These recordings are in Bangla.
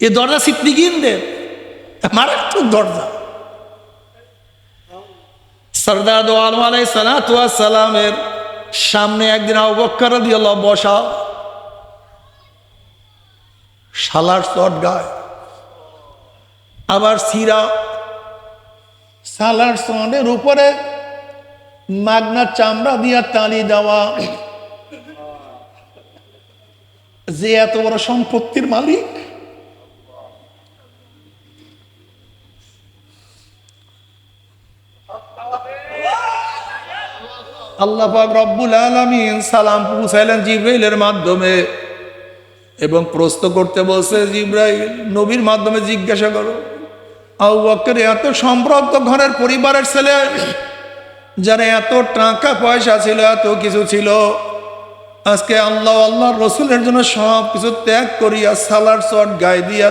এ দরজা সিদ্দিকীনদের, মারাত্মক দরজা। সরদার দো আলম আলাইহিস সালাতু ওয়াস সালামের সামনে একদিন আবু বকর রাদিয়াল্লাহু বসা, শালার চট গায়, আবার সিরা সালার চটের উপরে মাগনা চামড়া দিয়া তালি দেওয়া। যে এত বড় সম্পত্তির মালিক, আল্লাহ পাক রব্বুল আলামিন সালাম পৌঁছাইলেন জিবরাইলের মাধ্যমে এবং প্রশ্ন করতে বলছে, জিবরাইল নবীর মাধ্যমে জিজ্ঞাসা করো, আবু বকর এত সম্পৃক্ত ঘরের পরিবারের ছেলে, যারা এত টাকা পয়সা ছিল, এত কিছু ছিল, আজকে আল্লাহ আল্লাহর রসুলের জন্য সব কিছু ত্যাগ করিয়া সালার চট গায়ে দিয়া,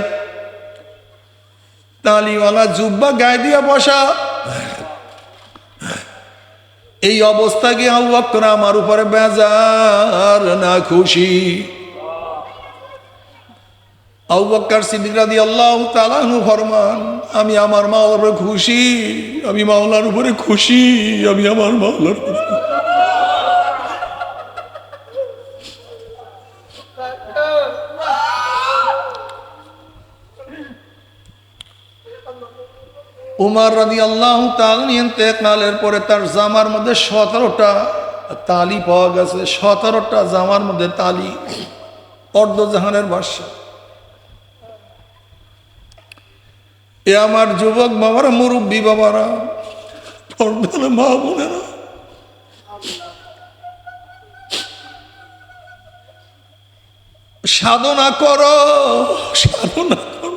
তালিওয়ালা জুব্বা গায়ে দিয়া বসা, এই অবস্থা কি আবু বকর আমার উপরে বেজার না খুশি? আবু বকর সিদ্দিক রাদিয়াল্লাহু তাআলা আনহু ফরমান, আমি আমার মাওলার উপরে খুশি, আমি মাওলার উপরে খুশি, আমি আমার মাওলার উপরে। উমর রাদিয়াল্লাহু তাআলা ইন্তেকালের পরে তার জামার মধ্যে 17টা তালি পাওয়া গেছে, 17টা জামার মধ্যে তালি, অর্ধজাহানের বাদশা। এ আমার যুবক বাবারা, মুরব্বী বাবারা, পর্দার মা বোনেরা, সাধনা করো, সাধনা করো।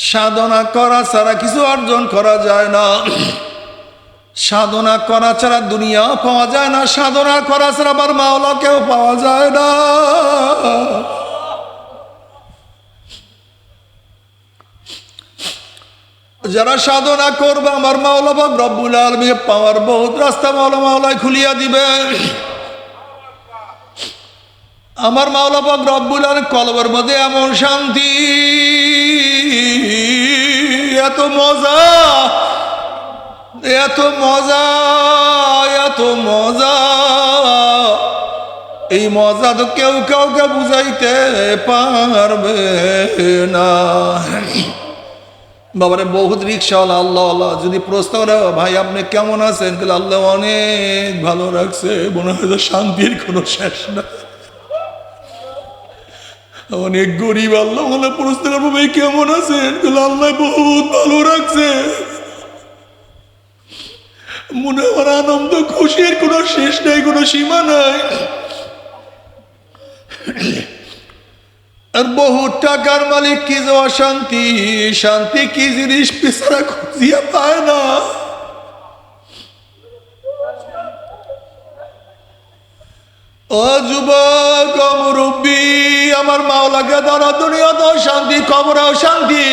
সাধনা করা ছাড়া কিছু অর্জন করা যায় না, সাধনা করা ছাড়া দুনিয়া পাওয়া যায় না, সাধনা করা ছাড়া আবার মাওলাকেও পাওয়া যায় না। যারা সাধনা করবে আমার মাওলা পাক রব্বুল আলামিন পাওয়ার বহুত রাস্তা মাওলাই খুলিয়া দিবে। আমার মাওলা পাক রব্বুল আলামিন কলবের মধ্যে এমন শান্তি, এত মজা, এত মজা, এত মজা, এই মজা তো কেউ কাউকে বুঝাইতে পারবে না। বাবারে বহুত রিক্সাওয়ালা আল্লাহ আল্লাহ যদি প্রশ্ন করে, ভাই আপনি কেমন আছেন? আল্লাহ অনেক ভালো রাখছে, মনে হয় শান্তির কোনো শেষ না। অনেক গরিব, আল্লাহ আল্লাহ প্রশ্ন করবো, ভাই কেমন আছেন? আল্লাহ বহুত ভালো রাখছে, মনে হয় আনন্দ খুশির কোনো শেষ নাই, কোনো সীমা নাই। আর বহু টাকার মালিক কি যে অশান্তি, শান্তি কি জিনিস পিছারা খুঁজিয়া পায় না। ও যুবক, ও মুরব্বী, আমার মাওলাকে ধরা, দুনিয়াতেও শান্তি, কবরেও শান্তি।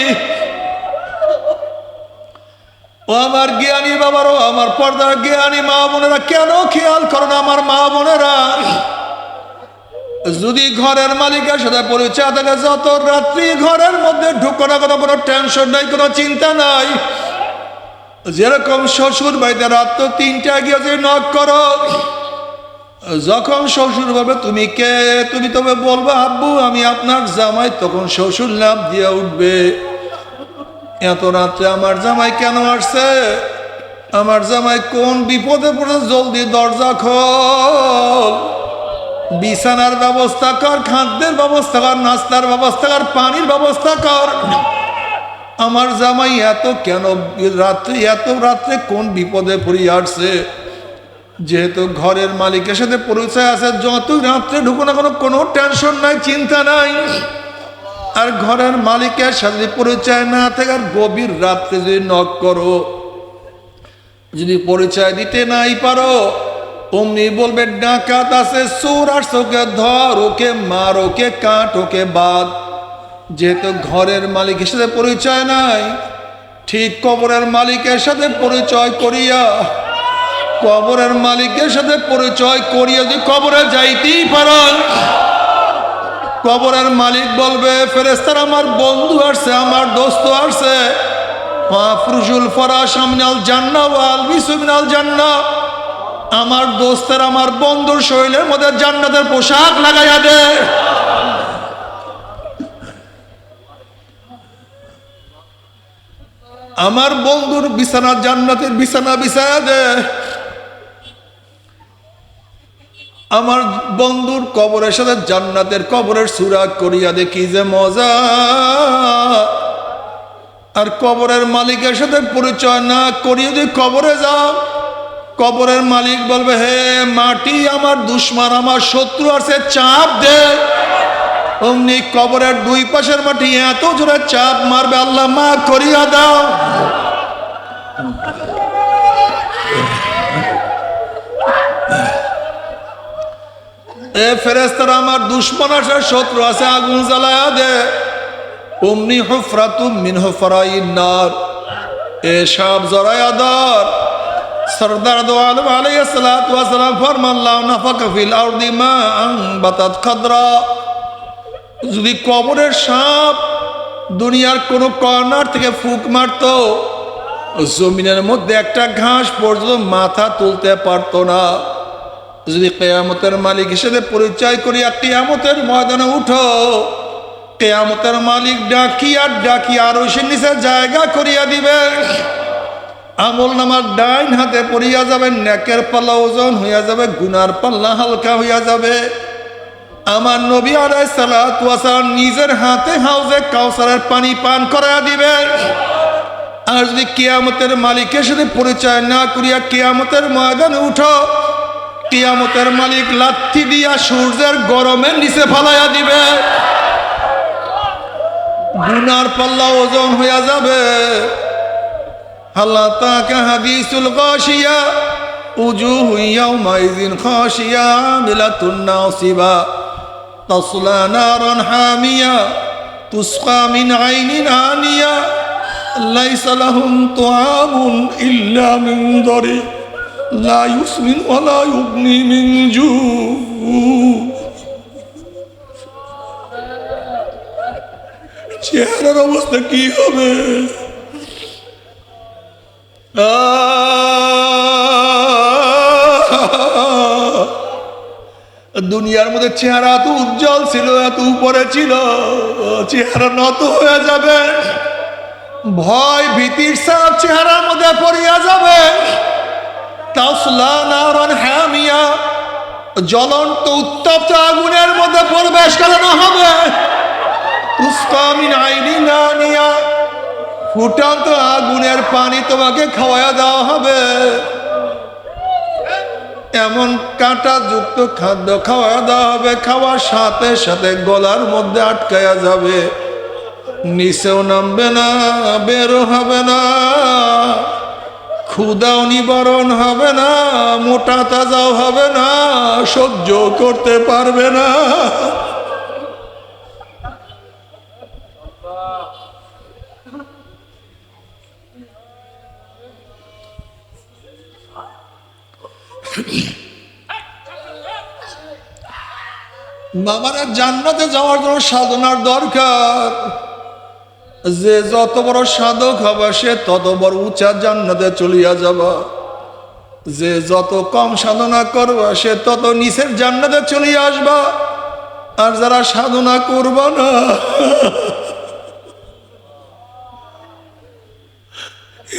ও আমার জ্ঞানী বাবারও, আমার পর্দার জ্ঞানী মা বোনেরা, কেন খেয়াল করো না আমার মা বোনেরা? যদি ঘরের মালিকের সাথে পরিচয় থাকে, যত রাত্রি ঘরের মধ্যে ঢুকো না, কোনো টেনশন নাই, কোনো চিন্তা নাই। যেরকম শ্বশুর বাড়িতে রাত 3টায় গিয়ে যদি নক করো, যখন শ্বশুর বলবে তুমি কে, তুমি তবে বলবে আব্বু আমি আপনার জামাই, তখন শ্বশুর লাভ দিয়ে উঠবে, এত রাত্রে আমার জামাই কেন আসছে, আমার জামাই কোন বিপদে পড়েছে, জলদি দরজা খোল, বিছানার ব্যবস্থা কর, খাদ্যের ব্যবস্থা কর, নাস্তার ব্যবস্থা কর, পানির ব্যবস্থা কর। আমার জামাই এত কেন রাত্রে, এত রাত্রে কোন বিপদে পড়িয়ে আসছে? যেহেতু ঘরের মালিকের সাথে পরিচয় আছে, যত রাত্রে ঢুকো না কোনো টেনশন নাই, চিন্তা নাই। আর ঘরের মালিকের সাথে পরিচয় না থাকে, আর গভীর রাত্রে যদি নক করো, যদি পরিচয় দিতে নাই পারো, অমনি বলবে ডাকাত আছে, চোর আসছে, ওকে ধর, ওকে মার, ওকে কাট, ওকে বাদ। যেহেতু ঘরের মালিকের সাথে পরিচয় নাই, ঠিক কবরের মালিকের সাথে পরিচয় করিয়া কবরের মালিকের সাথে পরিচয় করিয়ে যদি কবরে যাইতেই পারেন, কবরের মালিক বলবে ফেরেশতারা আমার বন্ধু আসছে, আমার দোস্ত আসছে, ফাফরুজুল ফরাশ মিনাল জান্নাহ ওয়া আলবিসু মিনাল জান্নাহ, আমার দোস্তের আমার বন্ধুর শরীরের মধ্যে জান্নাতের পোশাক লাগাইয়া দে। আমার বন্ধুর বিছানা জান্নাতের বিছানা বিছায়া দে। আমার বন্ধুর কবরের সাথে জান্নাতের কবরের সুরাগ করিয়া দেখি যে মজা। আর কবরের মালিকের সাথে পরিচয় না করিয়ে যদি কবরে যাও, কবরের মালিক বলবে হে মাটি আমার দুশ্মন আমার শত্রু আছে, চাপ দে। অমনি কবরের দুই পাশের মাটি এত জোরে চাপ মারবে, আল্লাহ মাফ করিয়া দাও। এ ফেরেশতারা আমার দুশ্মন আছে শত্রু আছে, আগুন জ্বালায়া দে। অমনি হুফরাতুম মিন হুফরাইন নার, এ সাপ জরায়া দর। সরদার দো আলম আলাইহিস সালাতু ওয়াস সালাম ফরমান লা নাফাকা ফিল আরদি মা আনবাতাত খাদরা, যদি কবরের সাপ দুনিয়ার কোন কর্নার থেকে ফুক মারতো, জমিনের মধ্যে একটা ঘাস পর্যন্ত মাথা তুলতে পারতো না। যদি কিয়ামতের মালিক হিসেবে পরিচয় করিয়া কিয়ামতের ময়দানে উঠো, কিয়ামতের মালিক ডাকিয়া ডাকিয়া আরশের নিচে জায়গা করিয়া দিবে। আমল নামার ডাইন হাতে পড়িয়া যাবে, নেকের পাল্লা ওজন হইয়া যাবে, গুনার পাল্লা হালকা হইয়া যাবে। আমার নবী আলাইহিস সালাতু ওয়াস সালাম নিজের হাতে হাউজে কাউসারের পানি পান করাইয়া দিবে। আর যদি কিয়ামতের মালিকের সাথে পরিচয় না করিয়া কিয়ামতের ময়দানে উঠো, কিয়ামতের মালিক লাথি দিয়া সূর্যের গরমের নিচে ফালাইয়া দিবে, গুনার পাল্লা ওজন হইয়া যাবে। আল্লাহ তাআলা হাদিসুল গাশিয়া উজুহু ইয়াউমাইযিন খাশিয়া মিলাতুন নাসিবা তাসলা নারান হামিয়া তুসকা মিন আইনিন আনিয়া লাইসা লাহুম তুআমুন ইল্লা মিন দারি লা ইউসমিন ওয়া লা ইউগনি মিন জু। চেহারার অবস্থা কি হবে? দুনিয়ার মধ্যে চেহারা এত উজ্জ্বল ছিল, এত উপরে ছিল, চেহারা নত হয়ে যাবে, ভয় ভীতির সাপ চেহারার মধ্যে পড়িয়া যাবে। তাসলা নারান হামিয়া, জ্বলন্ত উত্তপ্ত আগুনের মধ্যে প্রবেশ করানো হবে। তুসকা মিন আইনিন আনিয়া, ফুটন্ত আগুনের পানি তোমাকে খাওয়াইয়া দেওয়া হবে। এমন কাঁটা যুক্ত খাদ্য খাওয়াইয়া দেওয়া হবে, খাওয়ার সাথে সাথে গলার মধ্যে আটকায়া যাবে, নিচেও নামবে না, বেরো হবে না, ক্ষুধাও নিবারণ হবে না, মোটা তাজাও হবে না, সহ্য করতে পারবে না। বাবারা, জান্নাতে যাওয়ার জন্য সাধনার দরকার। যে যত বড় সাধক হবে সে তত বড় উঁচা জান্নাতে চলিয়া যাবা, যে যত কম সাধনা করবা সে তত নিচের জান্নাতে চলিয়া আসবা। আর যারা সাধনা করবা না,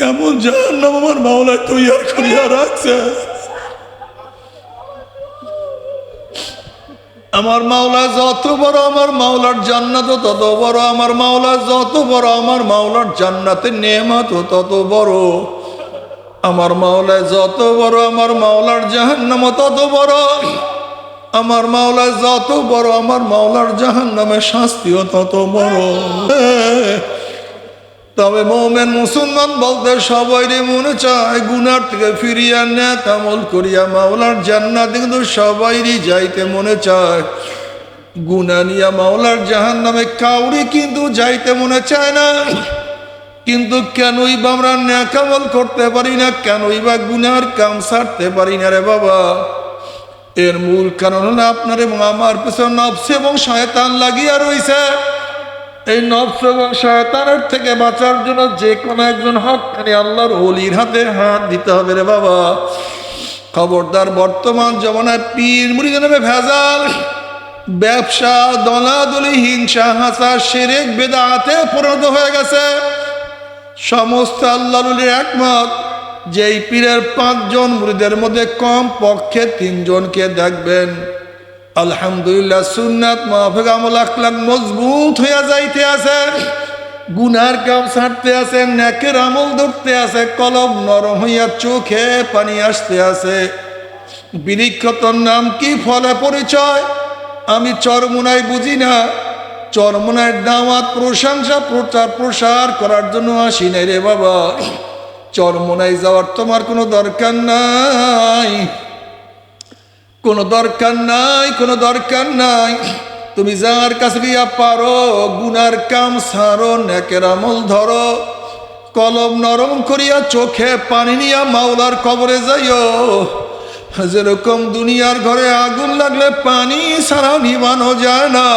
এমন জাহান্নাম আমার মাওলা তৈয়ার করিয়া রাখছে। আমার মাওলা যত বড়, আমার মাওলার জান্নাত তত বড়। আমার মাওলা যত বড়, আমার মাওলার জান্নাতের নেয়ামত তত বড়। আমার মাওলা যত বড়, আমার মাওলার জাহান্নাম তত বড়। আমার মাওলা যত বড়, আমার মাওলার জাহান্নামের শাস্তিও তত বড়। তবে মোমেন মুসলমান বলতে সবাইরে মনে চায় গুনার থেকে ফিরিয়া নেক আমল করিয়া মাওলার জান্নাত, কিন্তু সবাইরই যাইতে মনে চায়। গুনাহ নিয়া মাওলার জাহান্নামে কাউরি কিন্তু যাইতে মনে চায় না। কিন্তু কেনই বা আমরা নেক আমল করতে পারি না, কেনই বা গুনার কাম ছাড়তে পারি না রে বাবা? এর মূল কারণ হলো আপনার এবং আমার পেছনে নফস এবং শয়তান লাগিয়া রইছে। এই নফস এবং শয়তানের থেকে বাঁচার জন্য যে কোনো একজন হক্কানি আল্লাহর ওলির হাতে হাত দিতে হবে রে বাবা। খবরদার, বর্তমান জমানায় পীর মুরিদের নামে ভেজাল, ব্যবসা, দলাদলি, হিংসা, হাসা, শিরক, বেদাতে পরিণত হয়ে গেছে। সমস্ত আল্লাহর ওলির একমত যে এই পীরের 5 জন মুরিদের মধ্যে কম পক্ষে 3 জনকে দেখবেন আলহামদুলিল্লাহ সুন্নাত মাহফিক আমল আখলাক মজবুত হইয়া যাইতে আছে, গুনার কাম ছাড়তে আছে, নেকের আমল ধরতে আছে, কলব নরম হইয়া চোখে পানি আসতে আছে। বৃক্ষতর নাম কি, ফলে পরিচয় আমি চরমুনাই বুঝি না। চরমুনায় দাওয়াত, প্রশংসা, প্রচার প্রসার করার জন্য আসি নাই রে বাবা। চরমুনায় যাওয়ার তোমার কোনো দরকার নাই, কোনো দরকার নাই, কোনো দরকার নাই। তুমি যার কাছে গিয়া পারো গুনার কাম ছাড়ো, নেকের আমল ধরো, কলম নরম করিয়া চোখে পানি নিয়া মাওলার কবরে যাইও। যেরকম দুনিয়ার ঘরে আগুন লাগলে পানি ছাড়া নিবানো যায় না,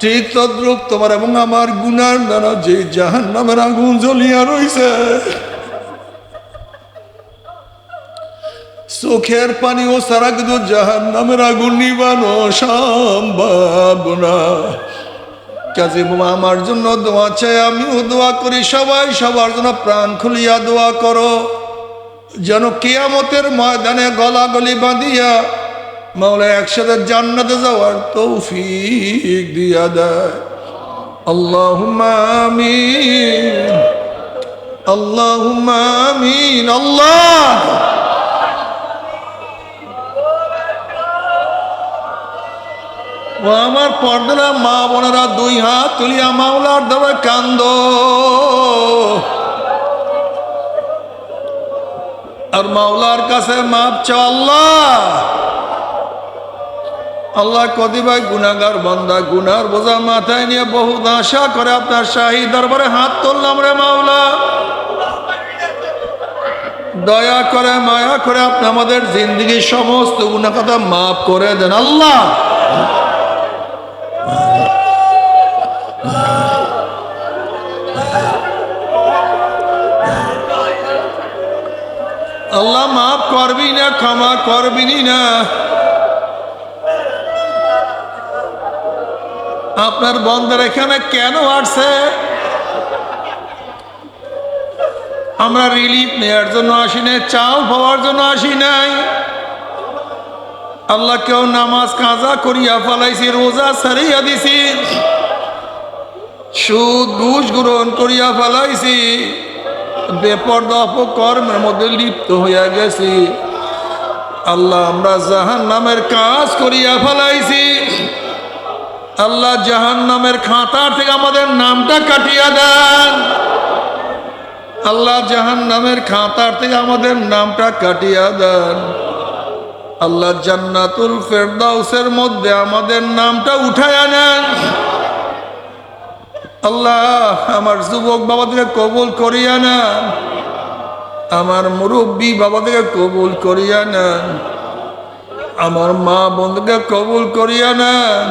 ঠিক তদ্রুপ তোমার এবং আমার গুনার দ্বারা যে জাহান্নামের আগুন জ্বলিয়া রইছে, চোখের পানিও সারা কিন্তু জাহান্নামের আগুন নিবানো সম্ভব না। কাজে আমার জন্য দোয়া চাই, আমিও দোয়া করি, সবাই সবার জন্য প্রাণ খুলিয়া দোয়া করো, যেন কিয়ামতের ময়দানে গলাগলি বাঁধিয়া মাওলা একসাথে জান্নাতে যাওয়ার তৌফিক দিয়া দেয়। আল্লাহুম্মা আমিন, আল্লাহুম্মা আমিন। আল্লাহ ও আমার পর্দারা মা বোনেরা, 2 হাত তুলিয়া মাওলার দরবারে কান্দো আর মাওলার কাছে মাপ চাও। আল্লাহ, আল্লাহ কতিপয় গুনাহগার বান্দা গুনার বোঝা মাথায় নিয়ে বহু আশা করে আপনার শাহী দরবারে হাত তুললাম রে মাওলা। দয়া করে মায়া করে আপনি আমাদের জিন্দেগির সমস্ত গুনাহ কথা মাফ করে দেন। আল্লাহ, আল্লাহ মাফ করবি না, ক্ষমা করবি না। আপনার বন্দার এখানে কেন আসছে? আমরা রিলিফ নেওয়ার জন্য আসি নাই, চাও পাওয়ার জন্য আসি নাই। আল্লাহ, কেউ নামাজ কাজা করিয়া ফেলাইছি, রোজা ছাড়িয়া দিছি, সুদ ঘুষ গ্রহণ করিয়া ফেলাইছি, বেপরদা অপকর্মের মধ্যে লিপ্ত হইয়া গেছি। আল্লাহ, আমরা জাহান্নামের কাজ করিয়া ফেলাইছি। আল্লাহ, জাহান্নামের খাতার থেকে আমাদের নামটা কাটিয়া দেন। আল্লাহ, জাহান্নামের খাতার থেকে আমাদের নামটা কাটিয়া দেন। আল্লাহ, জান্নাতুল ফেরদাউসের মধ্যে আমাদের নামটা উঠাইয়া নেন। আল্লাহ, আমার যুবক বাবাদেরকে কবুল করিয়া নেন, আমার মুরব্বী বাবাদেরকে কবুল করিয়া নেন, আমার মা বোনদেরকে কবুল করিয়া নেন।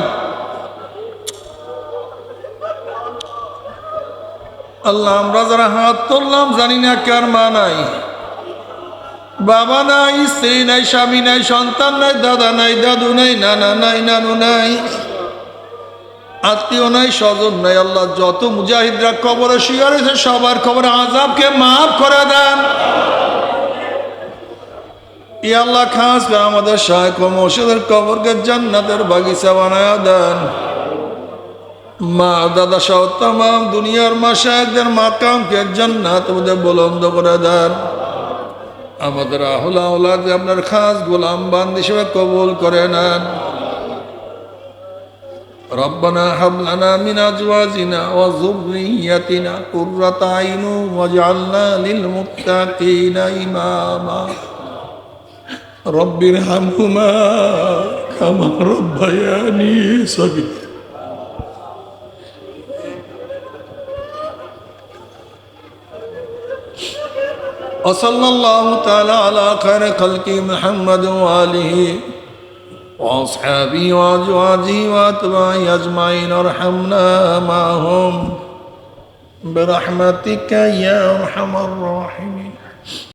আল্লাহ, আমরা যারা হাত তুললাম জানি না কার মা নাই, বাবা নাই, স্ত্রী নাই, স্বামী নাই, সন্তান নাই, দাদা নাই, দাদু নাই, নানা নাই, নানু নাই, আত্মীয় নাই, স্বজন নাই। আল্লাহ, যত মুজাহিদরা কবরে শুয়ে রয়েছে সবার কবরে আযাবকে মাফ করে দেন। ই আল্লাহ, খাস করে আমাদের শায়েখ ও মুর্শিদের কবরকে জান্নাতের বাগিচা বানায়া দেন। মা দাদা সহ তামাম দুনিয়ার মাশায়েখদের মাকামকে জান্নাতের মধ্যে বুলন্দ করে দেন। আমাদের আহলা আওলাদ আপনার খাস গোলাম বান্দী হিসেবে কবুল করে নেন। রব্বানা হাব লানা মিন আজওয়াজিনা ওয়া যুররিয়্যাতিনা কুররাতা আইন ওয়াজআলনা লিল মুত্তাকিনা ইমামা। রব্বিরহামহুমা কামা রাব্বায়ানি সগীরা। وصلى الله تعالى على خير خلق محمد وآله وأصحابه وأزواجه وأتباعه أجمعين ارحمنا معهم برحمتك يا أرحم الراحمين.